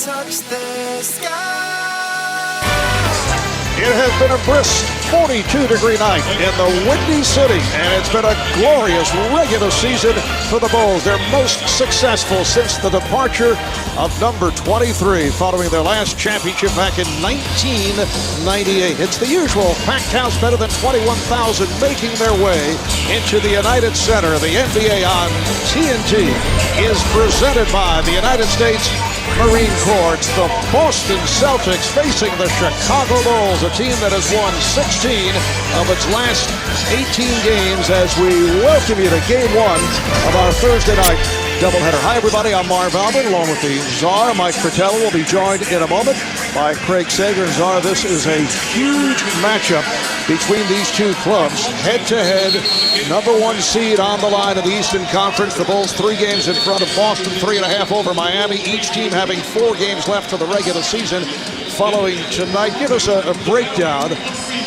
touch the sky. It has been a brisk 42-degree night in the Windy City, and it's been a glorious regular season for the Bulls. Their most successful since the departure of number 23 following their last championship back in 1998. It's the usual packed house, better than 21,000 making their way into the United Center. The NBA on TNT is presented by the United States Marine Corps. It's the Boston Celtics facing the Chicago Bulls, a team that has won 16 of its last 18 games, as we welcome you to Game 1 of our Thursday night doubleheader. Hi, everybody. I'm Marv along with the Czar. Mike Fratello will be joined in a moment by Craig Sager. Czar, this is a huge matchup between these two clubs. Head-to-head, number one seed on the line in the Eastern Conference. The Bulls 3 games in front of Boston, 3.5 over Miami. Each team having 4 games left for the regular season following tonight. Give us a breakdown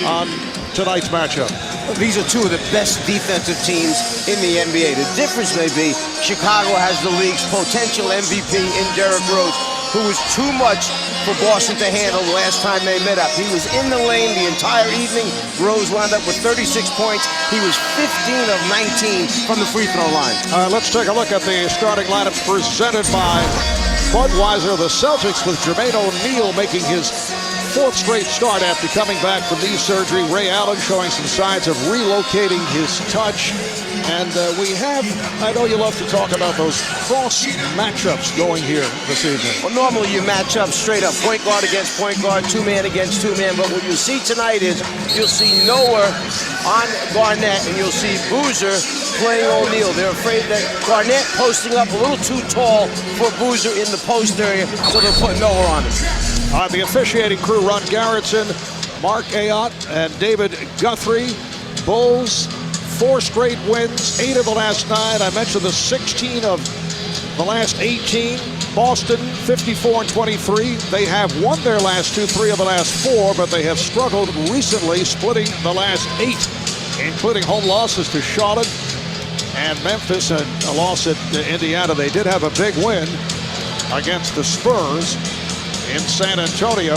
on tonight's matchup. These are two of the best defensive teams in the NBA. The difference may be Chicago has the league's potential MVP in Derrick Rose, who was too much for Boston to handle the last time they met up. He was in the lane the entire evening. Rose wound up with 36 points. He was 15 of 19 from the free throw line. Let's take a look at the starting lineups presented by Budweiser. The Celtics with Jermaine O'Neal making his 4th straight start after coming back from knee surgery. Ray Allen showing some signs of relocating his touch. And we have, I know you love to talk about those cross matchups going here this evening. Well, normally you match up straight up, point guard against point guard, 2-man against 2-man. But what you'll see tonight is you'll see Noah on Garnett, and you'll see Boozer playing O'Neal. They're afraid that Garnett posting up a little too tall for Boozer in the post area, so they'll put Noah on him. The officiating crew, Ron Garrettson, Mark Ayotte, and David Guthrie. Bulls, 4 straight wins, 8 of the last 9. I mentioned the 16 of the last 18. Boston, 54-23. They have won their last 2, 3 of the last 4, but they have struggled recently, splitting the last 8, including home losses to Charlotte and Memphis, and a loss at Indiana. They did have a big win against the Spurs in San Antonio.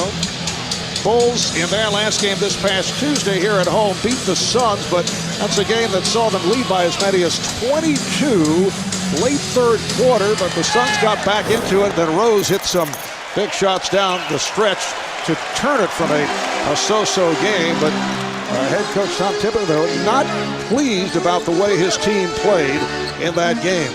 Bulls, in their last game this past Tuesday here at home, beat the Suns, but that's a game that saw them lead by as many as 22 late third quarter, but the Suns got back into it. Then Rose hit some big shots down the stretch to turn it from a so-so game, but head coach Tom Thibodeau not pleased about the way his team played in that game.